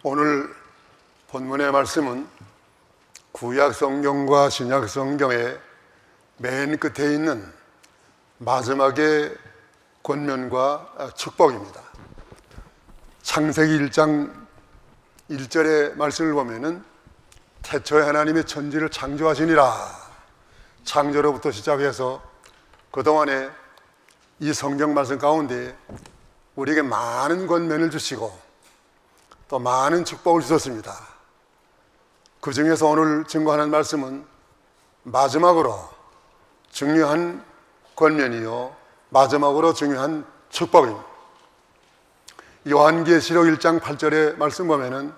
오늘 본문의 말씀은 구약 성경과 신약 성경의 맨 끝에 있는 마지막의 권면과 축복입니다. 창세기 1장 1절의 말씀을 보면은 태초에 하나님이 천지를 창조하시니라, 창조로부터 시작해서 그동안에 이 성경 말씀 가운데 우리에게 많은 권면을 주시고 또 많은 축복을 주셨습니다. 그 중에서 오늘 증거하는 말씀은 마지막으로 중요한 권면이요 마지막으로 중요한 축복입니다. 요한계시록 1장 8절의 말씀 보면은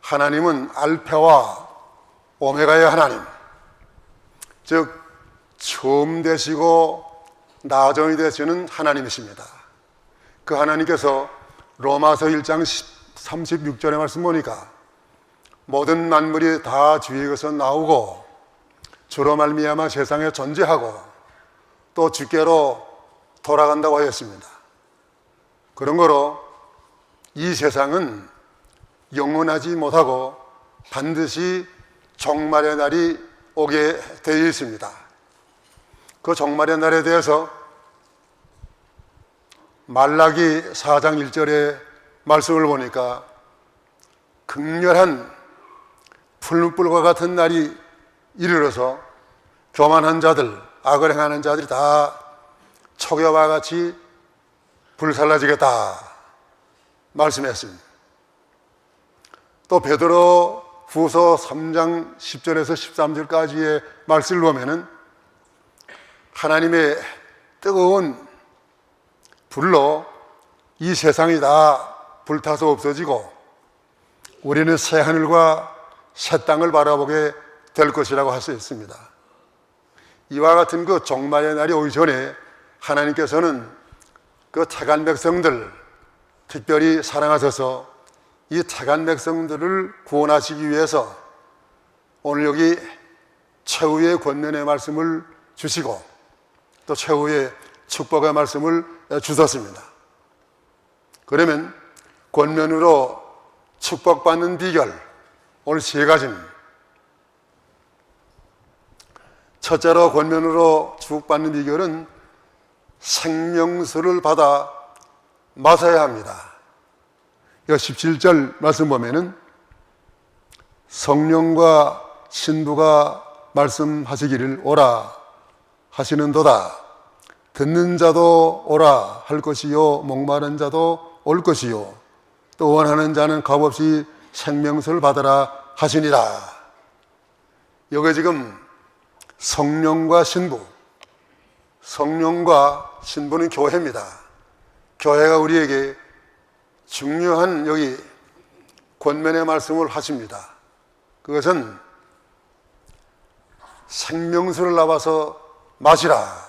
하나님은 알파와 오메가의 하나님, 즉 처음 되시고 나중이 되시는 하나님이십니다. 그 하나님께서 로마서 1장 36절의 말씀 보니까 모든 만물이 다 주에게서 나오고 주로 말미암아 세상에 존재하고 또 주께로 돌아간다고 하였습니다. 그런 거로 이 세상은 영원하지 못하고 반드시 종말의 날이 오게 되어 있습니다. 그 종말의 날에 대해서 말라기 4장 1절의 말씀을 보니까 극렬한 풀무불과 같은 날이 이르러서 교만한 자들, 악을 행하는 자들이 다 초겨와 같이 불살라지겠다 말씀했습니다. 또 베드로 후서 3장 10절에서 13절까지의 말씀을 보면은 하나님의 뜨거운 불로 이 세상이 다 불타서 없어지고 우리는 새 하늘과 새 땅을 바라보게 될 것이라고 할 수 있습니다. 이와 같은 그 종말의 날이 오기 전에 하나님께서는 그 택한 백성들 특별히 사랑하셔서 이 택한 백성들을 구원하시기 위해서 오늘 여기 최후의 권면의 말씀을 주시고 또 최후의 축복의 말씀을 주셨습니다. 그러면 권면으로 축복받는 비결 오늘 세 가지입니다. 첫째로 권면으로 축복받는 비결은 생명수를 받아 마셔야 합니다. 이 17절 말씀 보면은 성령과 신부가 말씀하시기를 오라 하시는도다. 듣는 자도 오라 할 것이요 목마른 자도 올 것이요 또 원하는 자는 값없이 생명수를 받으라 하시니라. 여기 지금 성령과 신부, 성령과 신부는 교회입니다. 교회가 우리에게 중요한 여기 권면의 말씀을 하십니다. 그것은 생명수를 나와서 마시라.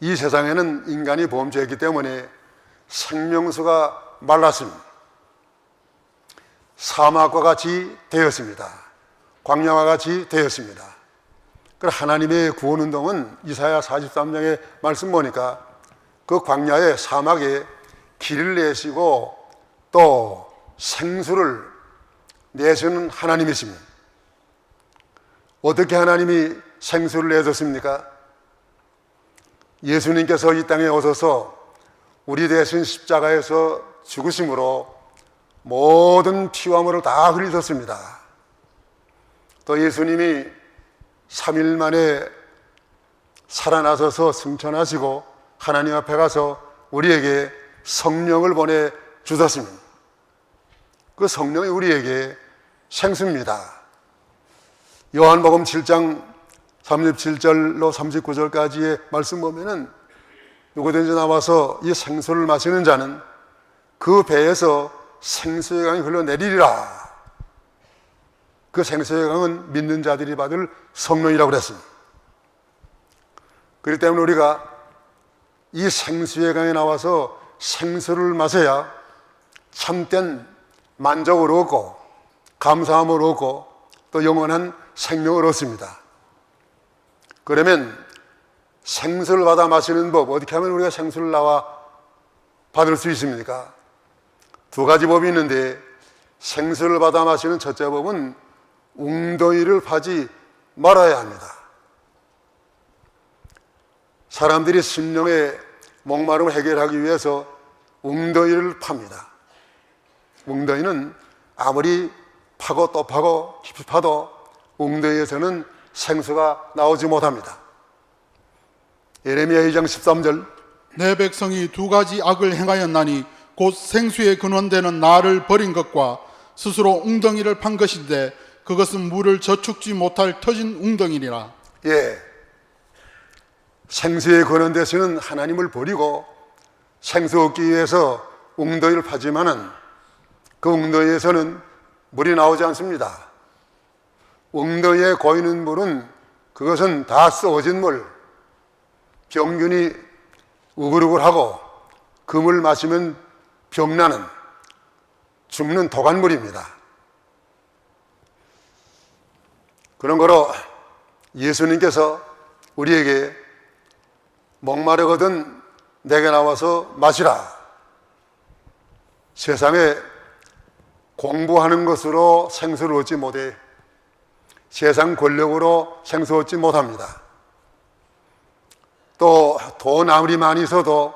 이 세상에는 인간이 범죄했기 때문에 생명수가 말랐습니다. 사막과 같이 되었습니다. 광야와 같이 되었습니다. 그래서 하나님의 구원운동은 이사야 43장의 말씀 보니까 그 광야의 사막에 길을 내시고 또 생수를 내시는 하나님이십니다. 어떻게 하나님이 생수를 내줬습니까? 예수님께서 이 땅에 오셔서 우리 대신 십자가에서 죽으심으로 모든 피와 물을 다 흘리셨습니다. 또 예수님이 3일 만에 살아나셔서 승천하시고 하나님 앞에 가서 우리에게 성령을 보내주셨습니다. 그 성령이 우리에게 생수입니다. 요한복음 7장 37절로 39절까지의 말씀 보면은 누구든지 나와서 이 생수를 마시는 자는 그 배에서 생수의 강이 흘러내리리라. 그 생수의 강은 믿는 자들이 받을 성령이라고 그랬습니다. 그렇기 때문에 우리가 이 생수의 강에 나와서 생수를 마셔야 참된 만족을 얻고 감사함을 얻고 또 영원한 생명을 얻습니다. 그러면 생수를 받아 마시는 법, 어떻게 하면 우리가 생수를 나와 받을 수 있습니까? 두 가지 법이 있는데 생수를 받아 마시는 첫째 법은 웅덩이를 파지 말아야 합니다. 사람들이 심령의 목마름을 해결하기 위해서 웅덩이를 팝니다. 웅덩이는 아무리 파고 또 파고 깊이 파도 웅덩이에서는 생수가 나오지 못합니다. 예레미야 2장 13절, 내 백성이 두 가지 악을 행하였나니 곧 생수의 근원되는 나를 버린 것과 스스로 웅덩이를 판 것인데 그것은 물을 저축지 못할 터진 웅덩이니라. 예, 생수의 근원 되시는 하나님을 버리고 생수 얻기 위해서 웅덩이를 파지만은 그 웅덩이에서는 물이 나오지 않습니다. 웅덩이에 고이는 물은 그것은 다 썩어진 물, 병균이 우글우글하고 그 물 마시면 병나는 죽는 도간물입니다. 그런 거로 예수님께서 우리에게 목마르거든 내게 나와서 마시라. 세상에 공부하는 것으로 생수를 얻지 못해 세상 권력으로 생수 얻지 못합니다. 또 돈 아무리 많이 있어도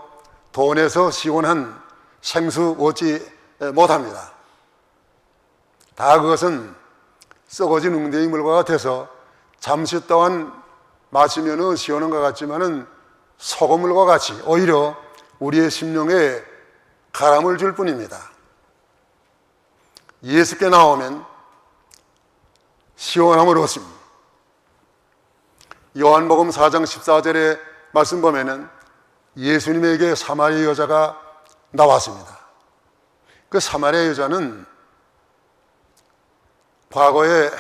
돈에서 시원한 생수 얻지 못합니다. 다 그것은 썩어진 웅덩이 물과 같아서 잠시 동안 마시면 시원한 것 같지만은 소금물과 같이 오히려 우리의 심령에 가람을 줄 뿐입니다. 예수께 나오면 시원함을 얻습니다. 요한복음 4장 14절에 말씀 보면은 예수님에게 사마리아 여자가 나왔습니다. 그 사마리아 여자는 과거에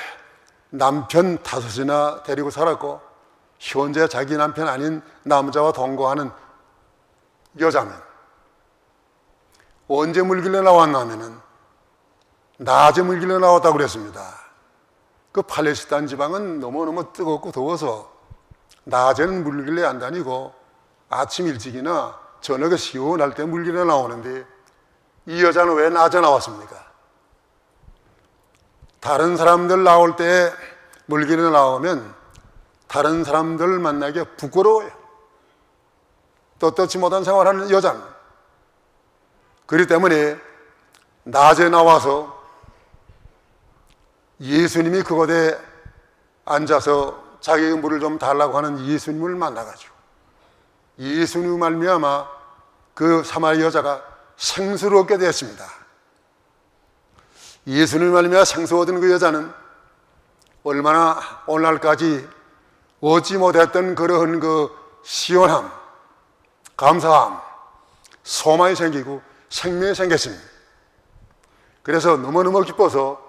남편 5이나 데리고 살았고 현재 자기 남편 아닌 남자와 동거하는 여자면 언제 물길래 나왔냐면은 낮에 물길래 나왔다고 그랬습니다. 그 팔레스타인 지방은 너무너무 뜨겁고 더워서 낮에는 물길래 안 다니고 아침 일찍이나 저녁에 시원할 때 물길래 나오는데 이 여자는 왜 낮에 나왔습니까? 다른 사람들 나올 때 물길에 나오면 다른 사람들 만나기 부끄러워요. 떳떳지 못한 생활하는 여자는. 그렇기 때문에 낮에 나와서 예수님이 그곳에 앉아서 자기의 물을 좀 달라고 하는 예수님을 만나가지고 예수님 말미암아 그 사마리아 여자가 생수를 얻게 되었습니다. 예수님 말미암아 생수 얻은 그 여자는 얼마나 오늘날까지 얻지 못했던 그러한 그 시원함, 감사함, 소망이 생기고 생명이 생겼습니다. 그래서 너무너무 기뻐서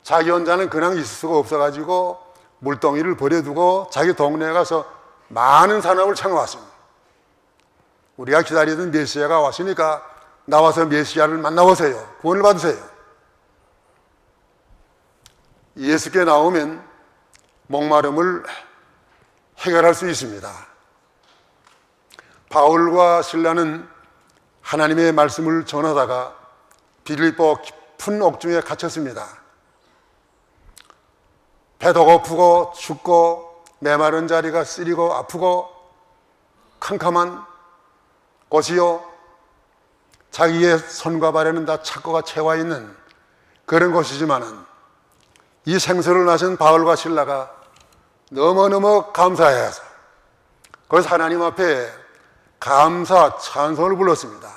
자기 혼자는 그냥 있을 수가 없어가지고 물동이를 버려두고 자기 동네에 가서 많은 사람을 찾아왔습니다. 우리가 기다리던 메시아가 왔으니까 나와서 메시아를 만나보세요. 구원을 받으세요. 예수께 나오면 목마름을 해결할 수 있습니다. 바울과 실라는 하나님의 말씀을 전하다가 빌립보 깊은 옥중에 갇혔습니다. 배도 고프고 춥고 메마른 자리가 쓰리고 아프고 캄캄한 곳이요, 자기의 손과 발에는 다 착고가 채워 있는 그런 곳이지만은 이 생수를 마신 바울과 실라가 너무너무 감사해서 그래서 하나님 앞에 감사 찬송을 불렀습니다.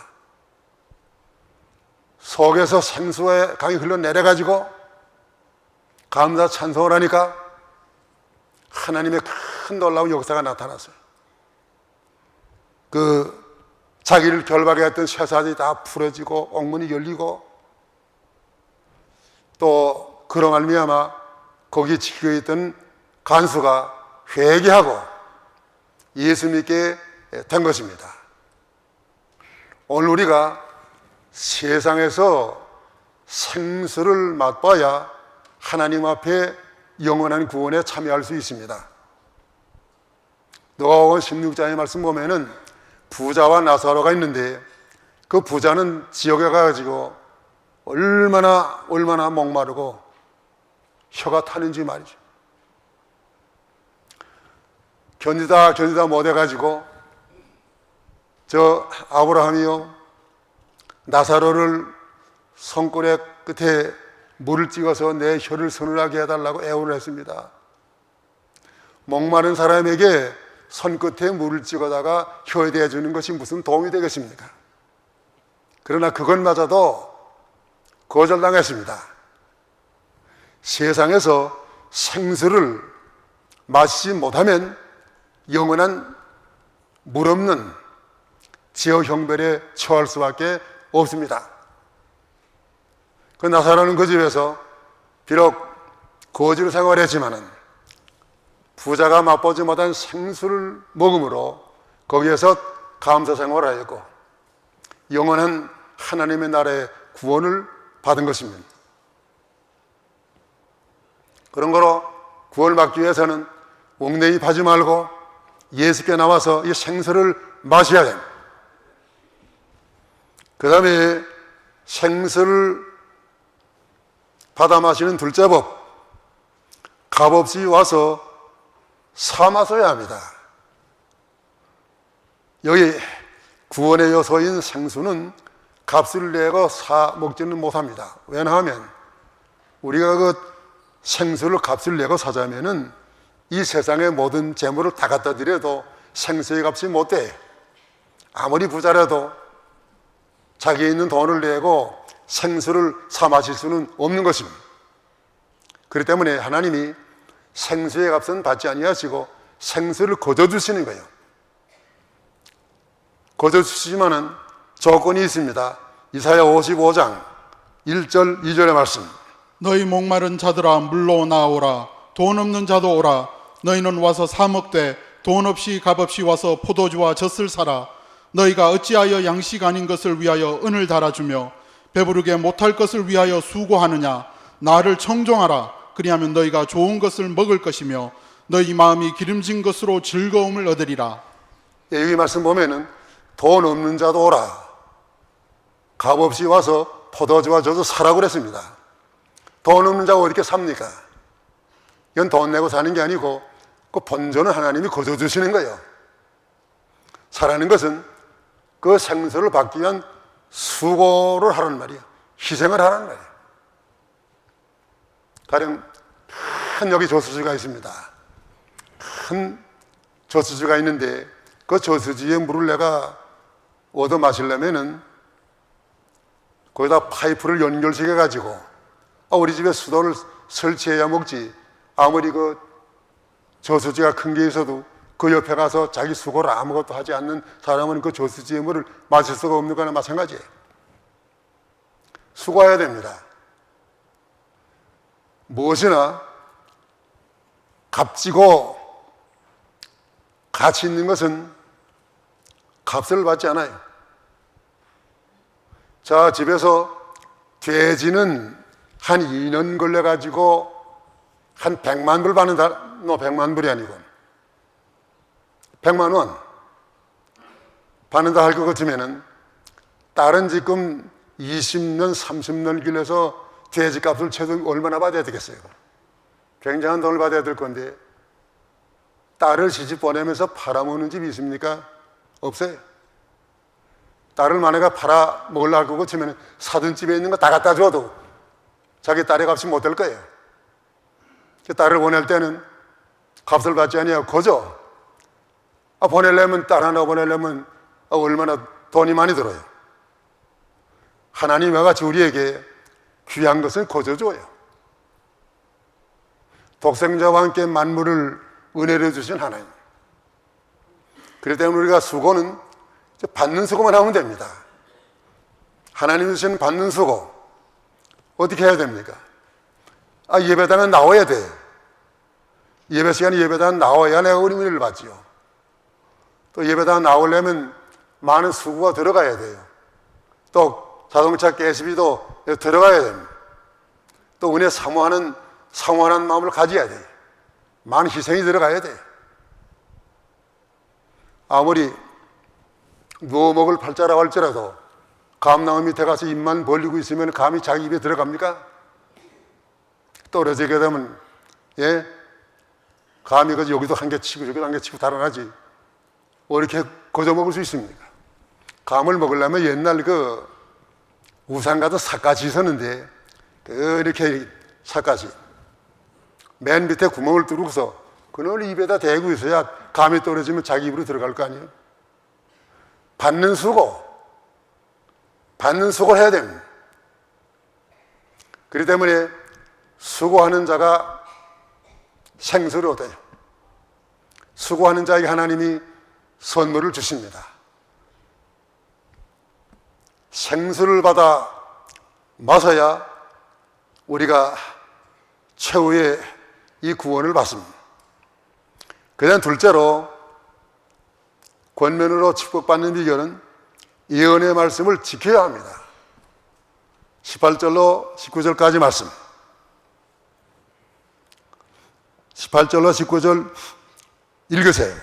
속에서 생수의 강이 흘러내려가지고 감사 찬송을 하니까 하나님의 큰 놀라운 역사가 나타났어요. 그 자기를 결박해 했던 쇠사슬이 다 풀어지고 옥문이 열리고 또 그로 말미암아 거기 지켜있던 간수가 회개하고 예수 믿게 된 것입니다. 오늘 우리가 세상에서 생수를 맛봐야 하나님 앞에 영원한 구원에 참여할 수 있습니다. 누가복음 16장의 말씀 보면은 부자와 나사로가 있는데 그 부자는 지옥에 가가지고 얼마나 목마르고 혀가 타는지 말이죠. 견디다 못해가지고 저 아브라함이요, 나사로를 손가락 끝에 물을 찍어서 내 혀를 서늘하게 해달라고 애원을 했습니다. 목마른 사람에게 손끝에 물을 찍어다가 혀에 대주는 것이 무슨 도움이 되겠습니까? 그러나 그것마저도 거절당했습니다. 세상에서 생수를 마시지 못하면 영원한 물 없는 지옥 형벌에 처할 수밖에 없습니다. 그 나사로는 그 집에서 비록 거지로 생활했지만은 부자가 맛보지 못한 생수를 먹음으로 거기에서 감사 생활하였고 영원한 하나님의 나라의 구원을 받은 것입니다. 그런 거로 구원을 받기 위해서는 옥내입 하지 말고 예수께 나와서 이 생수를 마셔야 됩니다. 그 다음에 생수를 받아 마시는 둘째 법, 값없이 와서 사 마셔야 합니다. 여기 구원의 요소인 생수는 값을 내고 사 먹지는 못합니다. 왜냐하면 우리가 그 생수를 값을 내고 사자면은 이 세상의 모든 재물을 다 갖다 드려도 생수의 값이 못 돼. 아무리 부자라도 자기에 있는 돈을 내고 생수를 사 마실 수는 없는 것입니다. 그렇기 때문에 하나님이 생수의 값은 받지 아니하시고 생수를 거저 주시는 거예요. 거저 주시지만은 조건이 있습니다. 이사야 55장 1절 2절의 말씀. 너희 목마른 자들아 물로 나오라. 돈 없는 자도 오라. 너희는 와서 사 먹되 돈 없이 값없이 와서 포도주와 젖을 사라. 너희가 어찌하여 양식 아닌 것을 위하여 은을 달아주며 배부르게 못할 것을 위하여 수고하느냐. 나를 청종하라. 그리하면 너희가 좋은 것을 먹을 것이며 너희 마음이 기름진 것으로 즐거움을 얻으리라. 예, 여기 말씀 보면은 돈 없는 자도 오라. 값없이 와서 포도주와 젖을 사라고 그랬습니다. 돈 없는 자가 어떻게 삽니까? 이건 돈 내고 사는 게 아니고 그 본전은 하나님이 거저 주시는 거예요. 사라는 것은 그 생수를 받기 위한 수고를 하라는 말이에요. 희생을 하라는 말이에요. 가령 큰 여기 저수지가 있습니다. 큰 저수지가 있는데 그 저수지의 물을 내가 얻어 마시려면은 거기다 파이프를 연결시켜 가지고 우리 집에 수도를 설치해야 먹지. 아무리 그 저수지가 큰 게 있어도 그 옆에 가서 자기 수고를 아무것도 하지 않는 사람은 그 저수지의 물을 마실 수가 없는 거나 마찬가지예요. 수고해야 됩니다. 무엇이나 값지고 가치 있는 것은 값을 받지 않아요. 자, 집에서 돼지는 한 2년 걸려가지고 한 100만 불 받는다. 100만 불이 아니고 100만 원 받는다 할 것 같으면은 다른 지금 20년, 30년 길러서 돼지 값을 최소 얼마나 받아야 되겠어요? 굉장한 돈을 받아야 될 건데 딸을 시집 보내면서 팔아먹는 집이 있습니까? 없어요. 딸을 만약에 팔아 먹으려고 할 것 같으면 사돈 집에 있는 거 다 갖다 줘도 자기 딸의 값이 못 될 거예요. 딸을 보낼 때는 값을 받지 아니하고 거저 보내려면 딸 하나 보내려면 얼마나 돈이 많이 들어요. 하나님과 같이 우리에게 귀한 것은 거저 줘요. 독생자와 함께 만물을 은혜로 주신 하나님. 그렇기 때문에 우리가 수고는 받는 수고만 하면 됩니다. 하나님 주시는 받는 수고 어떻게 해야 됩니까? 예배당은 나와야 돼. 예배 시간에 예배당 나와야 내가 은혜를 받지요. 또 예배당 나오려면 많은 수고가 들어가야 돼요. 또 자동차 깨시비도 들어가야 됩니다. 또 은혜 사모하는 마음을 가져야 돼요. 많은 희생이 들어가야 돼요. 아무리 누워 먹을 팔자라고 할지라도 감나무 밑에 가서 입만 벌리고 있으면 감이 자기 입에 들어갑니까? 떨어지게 되면 감이 그저 여기도 한 개 치고 저기도 한 개 치고 달아나지 이렇게 거저 먹을 수 있습니까? 감을 먹으려면 옛날 그 우산 같은 삿갓이 있었는데 이렇게 삿갓이 맨 밑에 구멍을 뚫고서 그걸 입에다 대고 있어야 감이 떨어지면 자기 입으로 들어갈 거 아니에요? 받는 수고를 해야 됩니다. 그렇기 때문에 수고하는 자가 생수를 얻어요. 수고하는 자에게 하나님이 선물을 주십니다. 생수를 받아 마셔야 우리가 최후의 이 구원을 받습니다. 그다음 둘째로 권면으로 축복받는 비결은 예언의 말씀을 지켜야 합니다. 18절로 19절까지 말씀. 18절로 19절 읽으세요.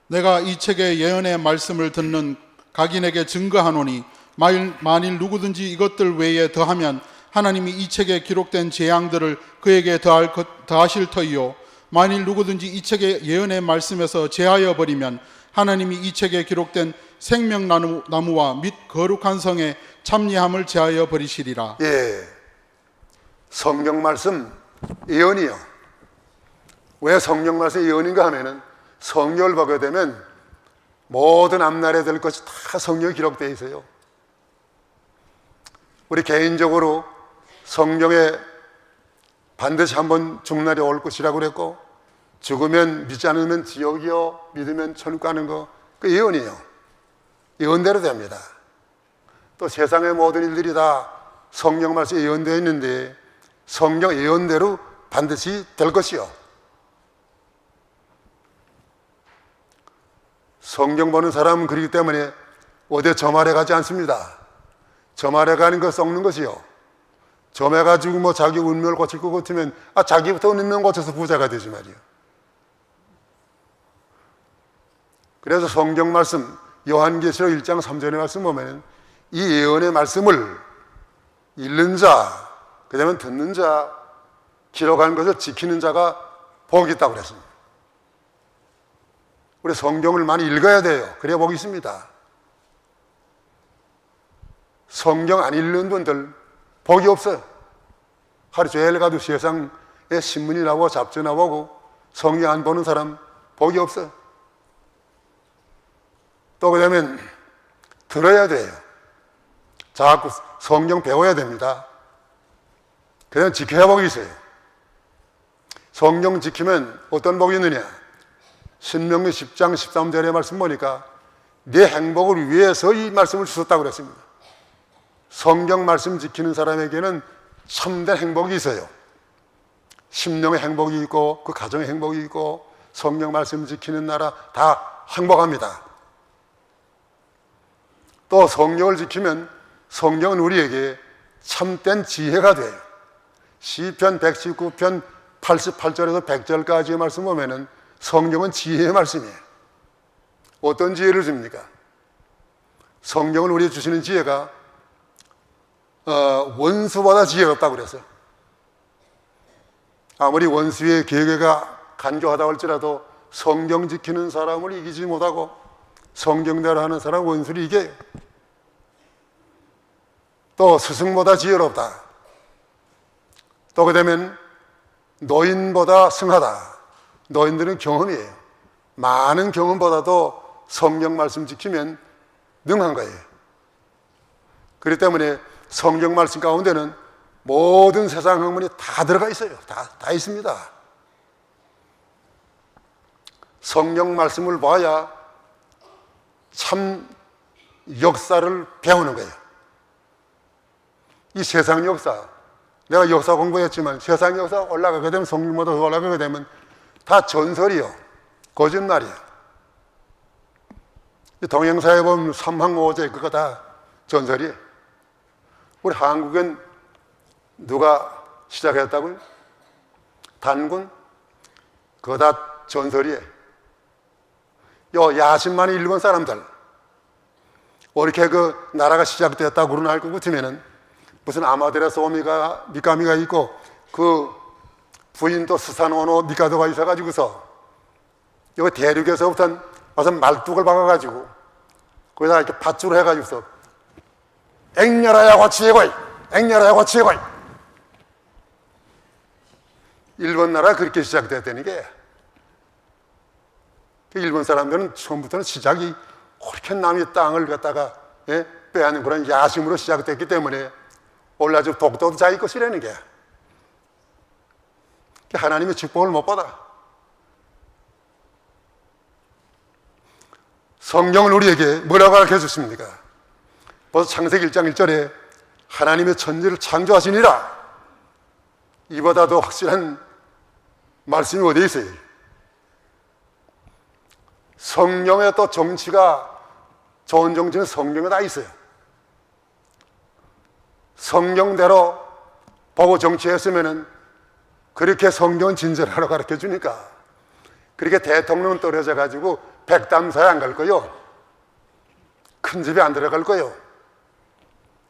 내가 이 책의 예언의 말씀을 듣는 각인에게 증거하노니 만일 누구든지 이것들 외에 더하면 하나님이 이 책에 기록된 재앙들을 그에게 더하실 터이요 만일 누구든지 이 책의 예언의 말씀에서 제하여 버리면 하나님이 이 책에 기록된 생명나무와 및 거룩한 성의 참리함을 제하여 버리시리라. 예, 성경 말씀 예언이요. 왜 성경 말씀 예언인가 하면은 성경을 보게 되면 모든 앞날에 될 것이 다 성경에 기록되어 있어요. 우리 개인적으로 성경에 반드시 한번 죽는 날이 올 것이라고 그랬고, 죽으면 믿지 않으면 지옥이요 믿으면 천국 가는 거, 그 예언이에요. 예언대로 됩니다. 또 세상의 모든 일들이 다 성경 말씀에 예언되어 있는데 성경 예언대로 반드시 될 것이요. 성경 보는 사람은 그렇기 때문에 어디 점알에 가지 않습니다. 점알에 가는 거 썩는 것이요. 점해가지고 뭐 자기 운명을 고칠 것 같으면 자기부터 운명 고쳐서 부자가 되지 말이요. 그래서 성경 말씀 요한계시록 1장 3절의 말씀 보면 이 예언의 말씀을 읽는 자, 그 다음에 듣는 자, 기록한 것을 지키는 자가 복이 있다고 그랬습니다. 우리 성경을 많이 읽어야 돼요. 그래야 복이 있습니다. 성경 안 읽는 분들 복이 없어요. 하루 종일 가도 세상에 신문이 나오고 잡지나 보고 성경 안 보는 사람 복이 없어요. 또 그러면 들어야 돼요. 자꾸 성경 배워야 됩니다. 그냥 지켜야 복이 있어요. 성경 지키면 어떤 복이 있느냐? 신명기 10장 13절의 말씀 보니까 내 행복을 위해서 이 말씀을 주셨다고 그랬습니다. 성경 말씀 지키는 사람에게는 참된 행복이 있어요. 심령의 행복이 있고 그 가정의 행복이 있고 성경 말씀 지키는 나라 다 행복합니다. 또 성경을 지키면 성경은 우리에게 참된 지혜가 돼요. 시편 119편 88절에서 100절까지의 말씀 보면은 성경은 지혜의 말씀이에요. 어떤 지혜를 줍니까? 성경을 우리에게 주시는 지혜가 원수보다 지혜롭다고 그랬어요. 아무리 원수의 계계가 간교하다 할지라도 성경 지키는 사람을 이기지 못하고 성경대로 하는 사람은 원수를 이겨요. 또 스승보다 지혜롭다. 또 그러면 노인보다 승하다. 노인들은 경험이에요. 많은 경험보다도 성경 말씀 지키면 능한 거예요. 그렇기 때문에 성경 말씀 가운데는 모든 세상 학문이 다 들어가 있어요. 다 있습니다. 성경 말씀을 봐야 참 역사를 배우는 거예요. 이 세상 역사, 내가 역사 공부했지만 세상 역사 올라가게 되면 성경보다 더 올라가게 되면 다 전설이요, 거짓말이에요. 동영사에 보면 삼황오제 그거 다 전설이에요. 우리 한국은 누가 시작했다고요? 단군? 그거 다 전설이에요. 요 야심만이 일본 사람들, 이렇게 그 나라가 시작되었다고 그러나 할 것 같으면은 무슨 아마데라스 오미가 미카미가 있고 그 부인도 스사노노 미카도가 있어가지고서 여기 대륙에서부터 와서 말뚝을 박아가지고 거기다 이렇게 밧줄을 해가지고서 앵녀라야 고치고이 앵녀라야 고치고이 일본 나라가 그렇게 시작됐다는 게 일본 사람들은 처음부터는 시작이 그렇게 남의 땅을 갖다가 빼앗는 그런 야심으로 시작됐기 때문에 올라주 독도도 자기 것이라는 게 하나님의 축복을 못 받아. 성경은 우리에게 뭐라고 가르쳐 주십니까? 벌써 창세기 1장 1절에 하나님의 천지를 창조하시니라. 이보다 더 확실한 말씀이 어디에 있어요? 성령의 또 정치가 좋은 정치는 성경에 다 있어요. 성경대로 보고 정치했으면은 그렇게 성경은 진절하러 가르쳐 주니까 그렇게 대통령은 떨어져 가지고 백담사에 안 갈 거요. 큰 집에 안 들어갈 거요.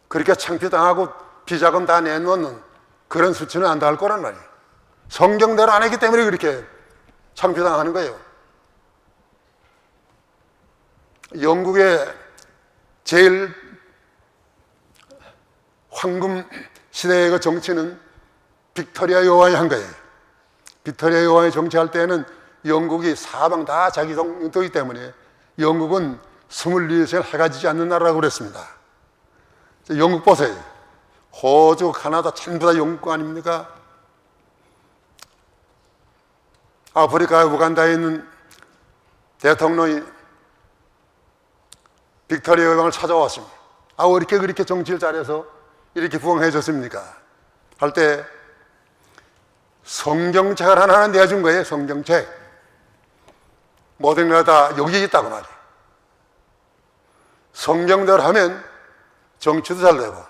그렇게 창피당하고 비자금 다 내놓는 그런 수치는 안 닿을 거란 말이에요. 성경대로 안 했기 때문에 그렇게 창피당하는 거예요. 영국의 제일 황금 시대의 그 정치는 빅토리아 여왕이 한 거예요. 빅토리아 여왕이 정치할 때는 영국이 사방 다 자기 동이기 때문에 영국은 24시간 해가 지지 않는 나라라고 그랬습니다. 영국 보세요. 호주, 카나다 전부 다 영국 아닙니까? 아프리카 우간다에 있는 대통령이 빅토리아 여왕을 찾아왔습니다. 왜 이렇게 그렇게 정치를 잘해서 이렇게 부흥해 줬습니까? 할 때 성경책을 하나 내준 거예요. 성경책. 모든 거 다 여기 있다고 말이에요. 성경대로 하면 정치도 잘 되고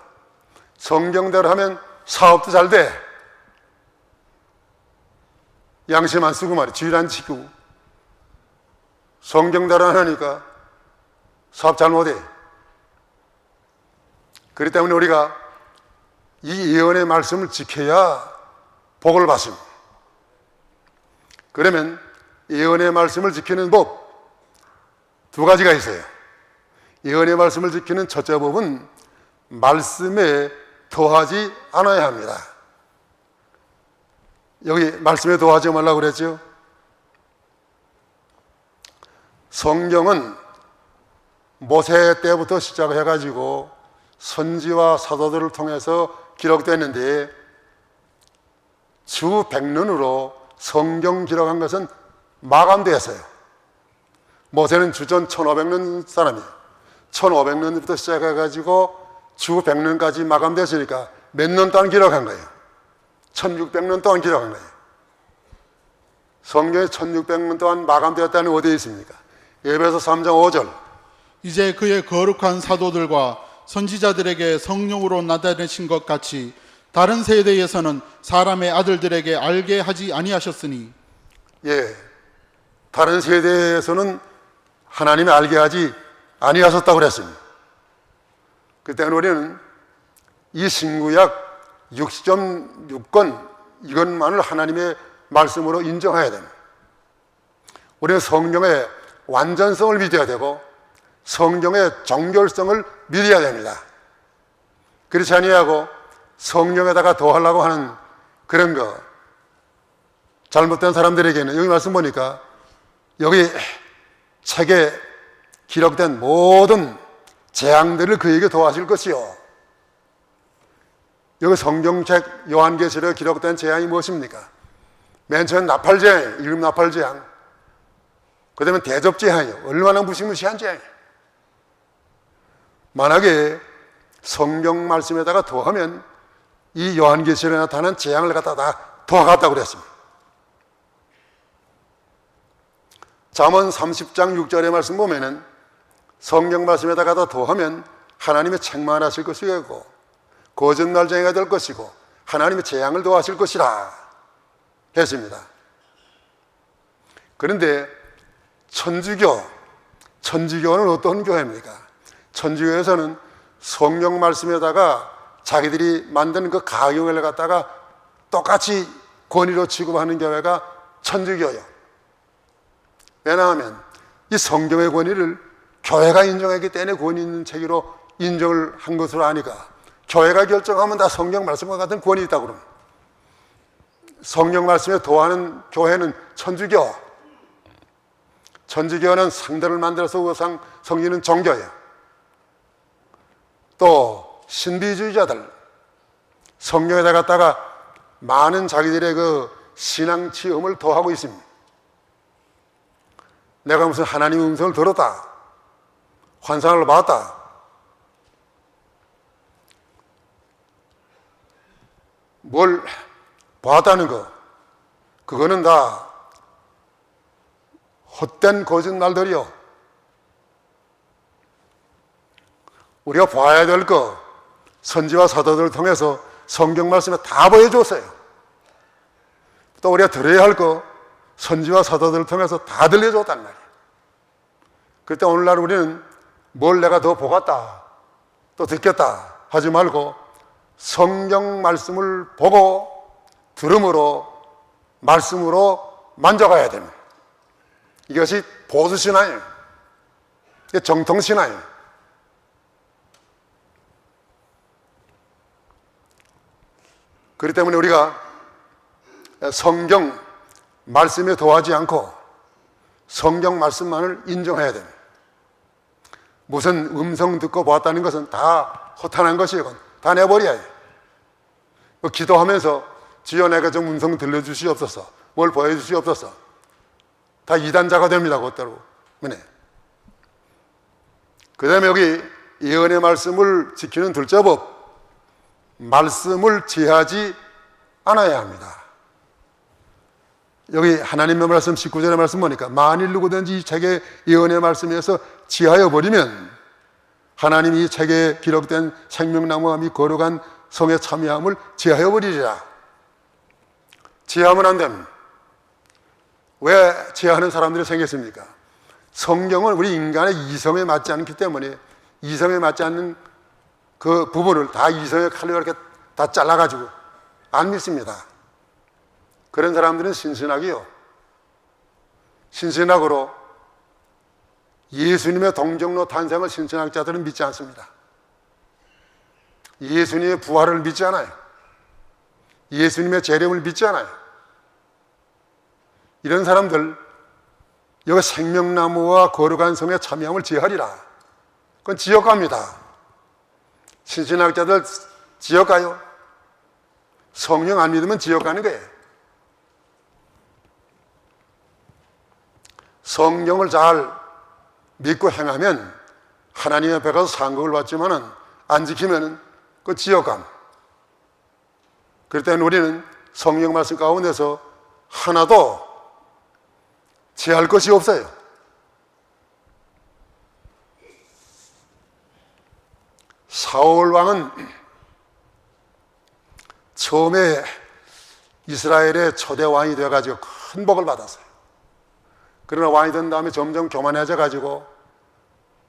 성경대로 하면 사업도 잘 돼. 양심 안 쓰고 말이에요. 주일 안 지키고 성경대로 안 하니까 사업 잘 못해. 그렇기 때문에 우리가 이 예언의 말씀을 지켜야 복을 받습니다. 그러면 예언의 말씀을 지키는 법 두 가지가 있어요. 예언의 말씀을 지키는 첫째 법은 말씀에 더하지 않아야 합니다. 여기 말씀에 더하지 말라고 그랬죠. 성경은 모세 때부터 시작해가지고 선지와 사도들을 통해서 기록됐는데 주 100년으로 성경 기록한 것은 마감되었어요. 모세는 주전 1500년 사람이에요. 1500년부터 시작해가지고 주 100년까지 마감됐으니까 몇 년 동안 기록한 거예요? 1600년 동안 기록한 거예요. 성경이 1600년 동안 마감되었다는 어디에 있습니까? 에베소 3장 5절. 이제 그의 거룩한 사도들과 선지자들에게 성령으로 나타내신 것 같이 다른 세대에서는 사람의 아들들에게 알게 하지 아니하셨으니. 예, 다른 세대에서는 하나님이 알게 하지 아니하셨다고 그랬습니다. 그때는 우리는 이 신구약 60.6권 이것만을 하나님의 말씀으로 인정해야 됩니다. 우리는 성경의 완전성을 믿어야 되고 성경의 정결성을 믿어야 됩니다. 그렇지 아니하고 성령에다가 더하려고 하는 그런 거 잘못된 사람들에게는 여기 말씀 보니까 여기 책에 기록된 모든 재앙들을 그에게 더하실 것이요. 여기 성경책 요한계시록에 기록된 재앙이 무엇입니까? 맨 처음 나팔재앙, 일곱 나팔재앙. 그 다음에 대접재앙이요. 얼마나 무시무시한 재앙이에요. 만약에 성경 말씀에다가 더하면 이 요한계시록에 나타난 재앙을 갖다 다 더하겠다고 그랬습니다. 잠언 30장 6절의 말씀 보면은 성경 말씀에다가 더 더하면 하나님의 책망하실 것이고 거짓말쟁이가 될 것이고 하나님의 재앙을 더하실 것이라 했습니다. 그런데 천주교는 어떤 교회입니까? 천주교에서는 성경 말씀에다가 자기들이 만든 그 가경을 갖다가 똑같이 권위로 취급하는 교회가 천주교예요. 왜냐하면 이 성경의 권위를 교회가 인정했기 때문에 권위 있는 체계로 인정을 한 것으로 아니까 교회가 결정하면 다 성경 말씀과 같은 권위 있다고 그러면 성경 말씀에 도하는 교회는 천주교. 천주교는 상대를 만들어서 우상 섬기는 종교예요. 또 신비주의자들 성경에다 갖다가 많은 자기들의 그 신앙 체험을 더하고 있습니다. 내가 무슨 하나님의 음성을 들었다, 환상을 봤다, 뭘 봤다는 거, 그거는 다 헛된 거짓말들이요. 우리가 봐야 될 거 선지와 사도들을 통해서 성경 말씀에 다 보여줬어요. 또 우리가 들어야 할 거 선지와 사도들을 통해서 다 들려줬단 말이에요. 그때 오늘날 우리는 뭘 내가 더 보겠다, 또 듣겠다 하지 말고 성경 말씀을 보고 들음으로 말씀으로 만져가야 됩니다. 이것이 보수신앙이에요. 이게 정통신앙이에요. 그렇기 때문에 우리가 성경 말씀에 도하지 않고 성경 말씀만을 인정해야 됩니다. 무슨 음성 듣고 보았다는 것은 다 허탄한 것이에요. 다 내버려야 해요. 기도하면서 주여 내가 좀 음성 들려주시옵소서, 뭘 보여주시옵소서, 다 이단자가 됩니다. 그것대로. 그 다음에 여기 예언의 말씀을 지키는 둘째 법, 말씀을 제하지 않아야 합니다. 여기 하나님의 말씀 19절의 말씀 보니까 만일 누구든지 이 책의 예언의 말씀에서 지하여 버리면 하나님이 이 책에 기록된 생명나무와 및 거룩한 성에 참여함을 제하여 버리리라. 제하면 안 됩니다. 왜 제하는 사람들이 생겼습니까? 성경은 우리 인간의 이성에 맞지 않기 때문에 이성에 맞지 않는 그 부분을 다 이성의 칼로 이렇게 다 잘라가지고 안 믿습니다. 그런 사람들은 신신학이요, 신신학으로 예수님의 동정로 탄생을 신신학자들은 믿지 않습니다. 예수님의 부활을 믿지 않아요. 예수님의 재림을 믿지 않아요. 이런 사람들 여기 생명나무와 거룩한 성에 참여함을 제하리라. 그건 지옥 갑니다. 신신학자들 지옥 가요. 성령 안 믿으면 지옥 가는 거예요. 성경을 잘 믿고 행하면 하나님의 앞에 가서 상급을 받지만은 안 지키면은 그 지옥 감. 그럴 때는 우리는 성경 말씀 가운데서 하나도 제할 것이 없어요. 사울 왕은 처음에 이스라엘의 초대 왕이 되어가지고 큰 복을 받았어요. 그러나 왕이 된 다음에 점점 교만해져 가지고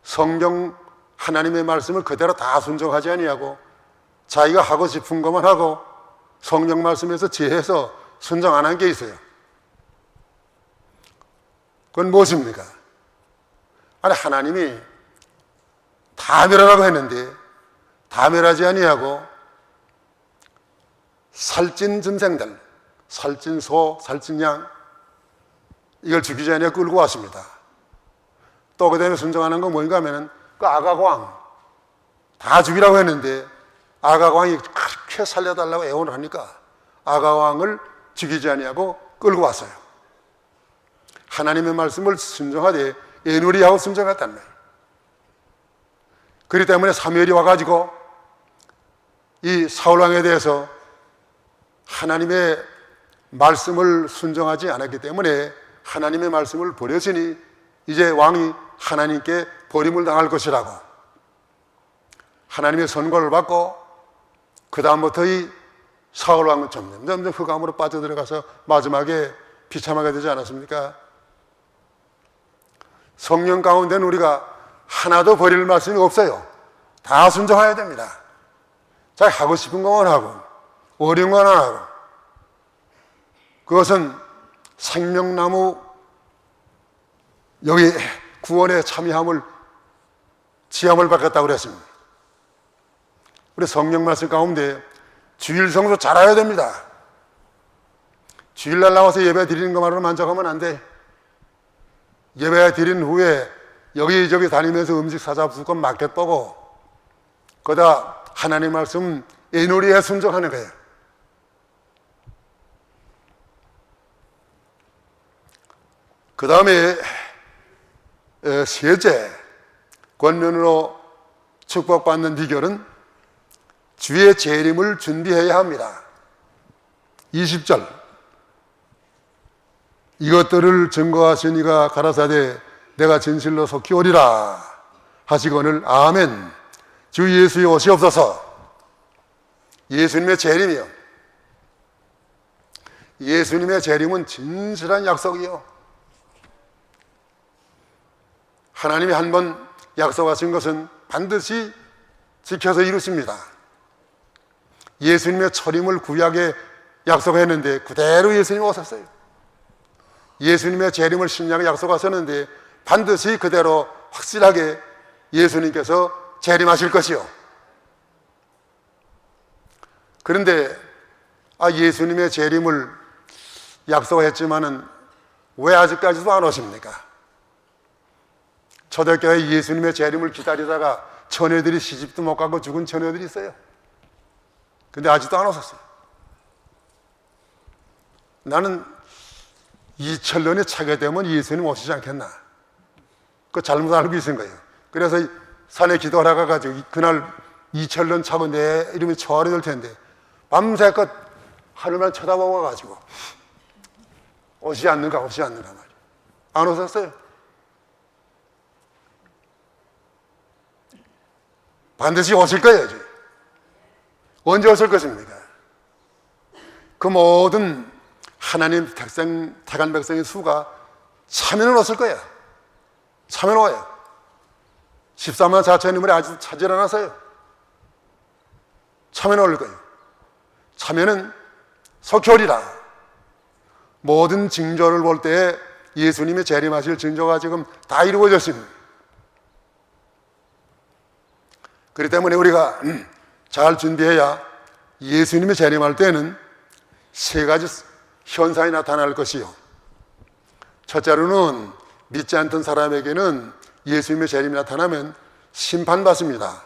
성경 하나님의 말씀을 그대로 다 순종하지 아니하고 자기가 하고 싶은 것만 하고 성경 말씀에서 제해서 순종 안 한 게 있어요. 그건 무엇입니까? 아니 하나님이 다 멸하라고 했는데 다 멸하지 아니하고 살찐 짐승들, 살찐 소, 살찐 양 이걸 죽이지 아니하고 끌고 왔습니다. 또 그 다음에 순종하는 건 뭔가 하면은 그 아가왕 다 죽이라고 했는데 아가왕이 그렇게 살려달라고 애원을 하니까 아가왕을 죽이지 아니하고 끌고 왔어요. 하나님의 말씀을 순종하되 애누리하고 순종했단 말이에요. 그렇기 때문에 사무엘이 와가지고 이 사울왕에 대해서 하나님의 말씀을 순종하지 않았기 때문에 하나님의 말씀을 버렸으니 이제 왕이 하나님께 버림을 당할 것이라고 하나님의 선고를 받고 그 다음부터 이 사울왕은 점점 흑암으로 빠져들어가서 마지막에 비참하게 되지 않았습니까? 성령 가운데는 우리가 하나도 버릴 말씀이 없어요. 다 순종해야 됩니다. 자기 하고 싶은 것만 하고 어려운 건 안 하고, 그것은 생명나무 여기 구원에 참여함을 지함을 받겠다고 그랬습니다. 우리 성경 말씀 가운데 주일 성수 잘해야 됩니다. 주일날 나와서 예배 드리는 것만으로 만족하면 안 돼. 예배 드린 후에 여기저기 다니면서 음식 사잡수고 마켓 보고 거기다 하나님 말씀 애누리에 순종하는 거예요. 그 다음에 셋째, 권면으로 축복받는 비결은 주의 재림을 준비해야 합니다. 20절, 이것들을 증거하시니가 가라사대 내가 진실로 속히 오리라 하시거늘 아멘. 주 예수의 오시옵소서. 예수님의 재림이요, 예수님의 재림은 진실한 약속이요. 하나님이 한 번 약속하신 것은 반드시 지켜서 이루십니다. 예수님의 초림을 구약에 약속했는데 그대로 예수님이 오셨어요. 예수님의 재림을 신약에 약속하셨는데 반드시 그대로 확실하게 예수님께서 재림하실 것이요. 그런데 예수님의 재림을 약속했지만은 왜 아직까지도 안 오십니까? 초대교회 예수님의 재림을 기다리다가 처녀들이 시집도 못 가고 죽은 처녀들이 있어요. 근데 아직도 안 오셨어요. 나는 2000년이 차게 되면 예수님 오시지 않겠나, 그거 잘못 알고 있은 거예요. 그래서 산에 기도하러 가가지고 그날 2000년 차고 내 이름이 초월이 될 텐데 밤새껏 하늘만 쳐다보고 가지고 오시지 않는가 말이에요. 안 오셨어요. 반드시 오실 거예요. 언제 오실 것입니까? 그 모든 하나님 택한 백성의 수가 차면은 오실 거예요. 차면 와요. 14만 4천 인물이 아직 차질 않았어요. 차면 올 거예요. 차면은 속히 오리라. 모든 징조를 볼 때 예수님의 재림하실 징조가 지금 다 이루어졌습니다. 그렇기 때문에 우리가 잘 준비해야 예수님이 재림할 때는 세 가지 현상이 나타날 것이요. 첫째로는 믿지 않던 사람에게는 예수님의 재림이 나타나면 심판받습니다.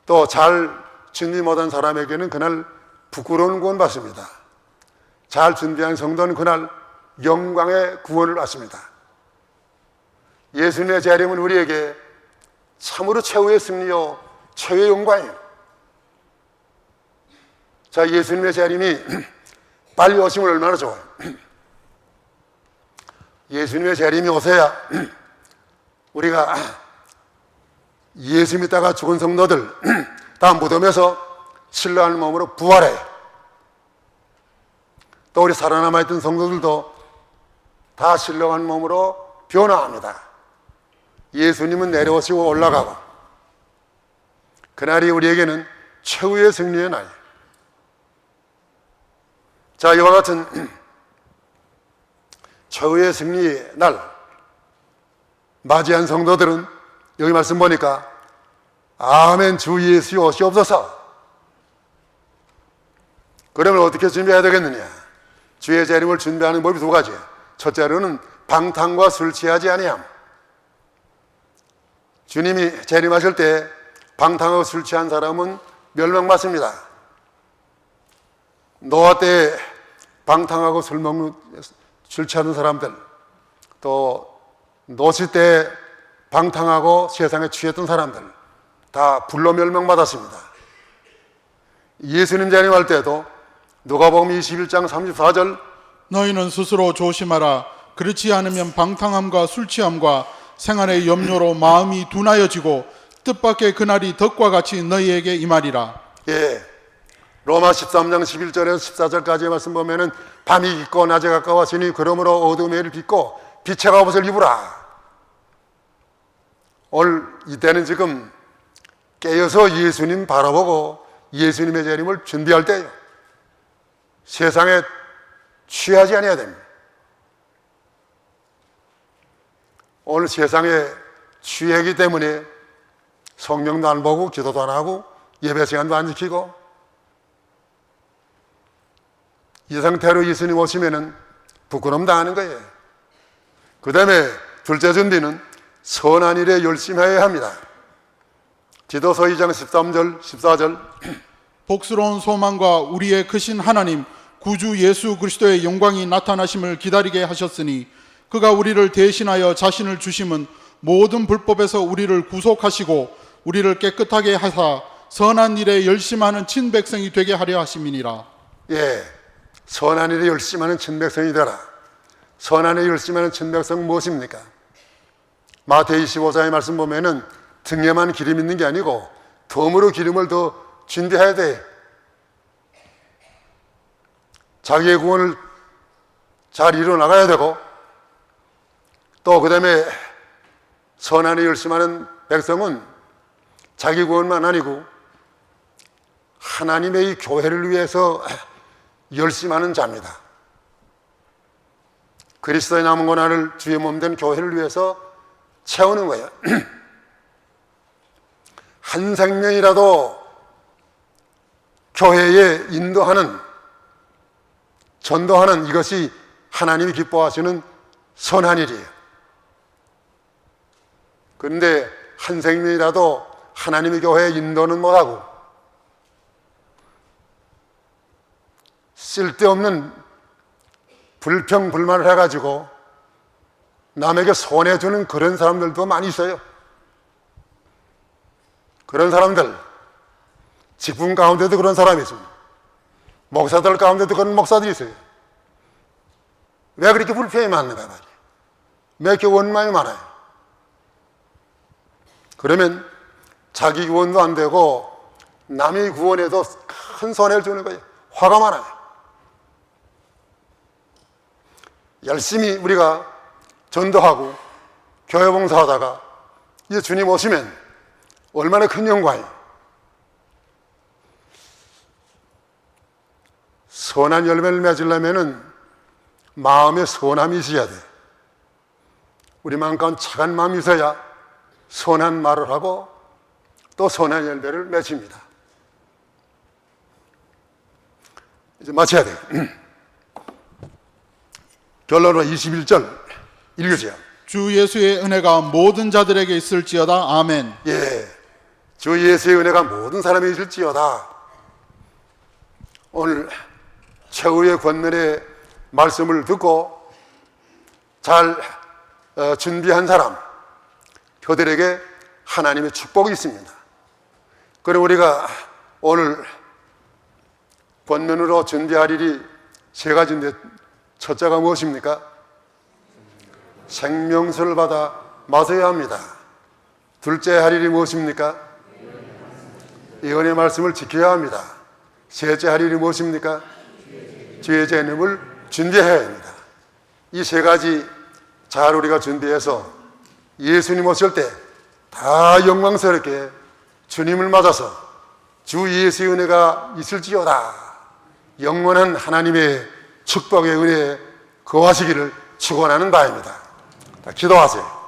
또 잘 준비 못한 사람에게는 그날 부끄러운 구원 받습니다. 잘 준비한 성도는 그날 영광의 구원을 받습니다. 예수님의 재림은 우리에게 참으로 최후의 승리요, 최후의 영광이에요. 자, 예수님의 재림이 빨리 오시면 얼마나 좋아요. 예수님의 재림이 오셔야 우리가 예수 믿다가 죽은 성도들 다 무덤에서 신령한 몸으로 부활해. 또 우리 살아남아있던 성도들도 다 신령한 몸으로 변화합니다. 예수님은 내려오시고 올라가고 그날이 우리에게는 최후의 승리의 날이에요. 자, 이와 같은 최후의 승리의 날 맞이한 성도들은 여기 말씀 보니까 아멘 주 예수 오시옵소서. 그러면 어떻게 준비해야 되겠느냐? 주의 재림을 준비하는 법이 두 가지예요. 첫째로는 방탕과 술 취하지 아니함. 주님이 재림하실 때 방탕하고 술 취한 사람은 멸망받습니다. 노아 때 방탕하고 술 취하는 사람들, 또 노시 때 방탕하고 세상에 취했던 사람들 다 불로 멸망받았습니다. 예수님 재림할 때도 누가복음 21장 34절 너희는 스스로 조심하라. 그렇지 않으면 방탕함과 술 취함과 생활의 염려로 마음이 둔하여지고 뜻밖의 그날이 덕과 같이 너희에게 임하리라. 예, 로마 13장 11절에서 14절까지의 말씀 보면은 밤이 깊고 낮에 가까웠으니 그러므로 어둠의 일을 빚고 빛의 갑옷을 입으라. 오늘 이때는 지금 깨어서 예수님 바라보고 예수님의 재림을 준비할 때예요. 세상에 취하지 아니어야 됩니다. 오늘 세상에 취하기 때문에 성경도 안 보고 기도도 안 하고 예배 시간도 안 지키고 이 상태로 예수님 오시면은 부끄럼 당하는 거예요. 그 다음에 둘째 준비는 선한 일에 열심해야 합니다. 디도서 2장 13절 14절 복스러운 소망과 우리의 크신 하나님 구주 예수 그리스도의 영광이 나타나심을 기다리게 하셨으니 그가 우리를 대신하여 자신을 주심은 모든 불법에서 우리를 구속하시고 우리를 깨끗하게 하사 선한 일에 열심하는 친백성이 되게 하려 하심이니라. 예, 선한 일에 열심하는 친백성이 되라. 선한 일에 열심하는 친백성 무엇입니까? 마태복음 25장의 말씀 보면은 등에만 기름 있는 게 아니고 덤으로 기름을 더 준비해야 돼. 자기의 구원을 잘 이루어나가야 되고 또 그 다음에 선한 일에 열심하는 백성은 자기 구원만 아니고 하나님의 이 교회를 위해서 열심하는 자입니다. 그리스도의 남은 고난을 주의 몸된 교회를 위해서 채우는 거예요. 한 생명이라도 교회에 인도하는, 전도하는 이것이 하나님이 기뻐하시는 선한 일이에요. 그런데 한 생명이라도 하나님의 교회에 인도는 못하고 쓸데없는 불평, 불만을 해가지고 남에게 손해주는 그런 사람들도 많이 있어요. 그런 사람들, 직분 가운데도 그런 사람이 있습니다. 목사들 가운데도 그런 목사들이 있어요. 왜 그렇게 불평이 많는가 말이에요. 왜 이렇게 원망이 많아요. 그러면 자기 구원도 안 되고 남의 구원에도 큰 손해를 주는 거예요. 화가 많아요. 열심히 우리가 전도하고 교회 봉사하다가 이제 주님 오시면 얼마나 큰 영광이에요. 선한 열매를 맺으려면은 마음에 선함이 있어야 돼. 우리 마음 가운데 착한 마음이 있어야 선한 말을 하고 또 선한 열매를 맺습니다. 이제 마쳐야 돼요. 결론으로 21절 읽으세요. 주 예수의 은혜가 모든 자들에게 있을지어다. 아멘. 예, 주 예수의 은혜가 모든 사람에게 있을지어다. 오늘 최후의 권면의 말씀을 듣고 잘 준비한 사람, 그들에게 하나님의 축복이 있습니다. 그리고 우리가 오늘 권면으로 준비할 일이 세 가지인데 첫째가 무엇입니까? 생명수를 받아 마셔야 합니다. 둘째 할 일이 무엇입니까? 예언의 말씀을 지켜야 합니다. 셋째 할 일이 무엇입니까? 주의 재림을 준비해야 합니다. 이 세 가지 잘 우리가 준비해서 예수님 오실 때 다 영광스럽게 주님을 맞아서 주 예수의 은혜가 있을지어다. 영원한 하나님의 축복의 은혜에 거하시기를 축원하는 바입니다. 기도하세요.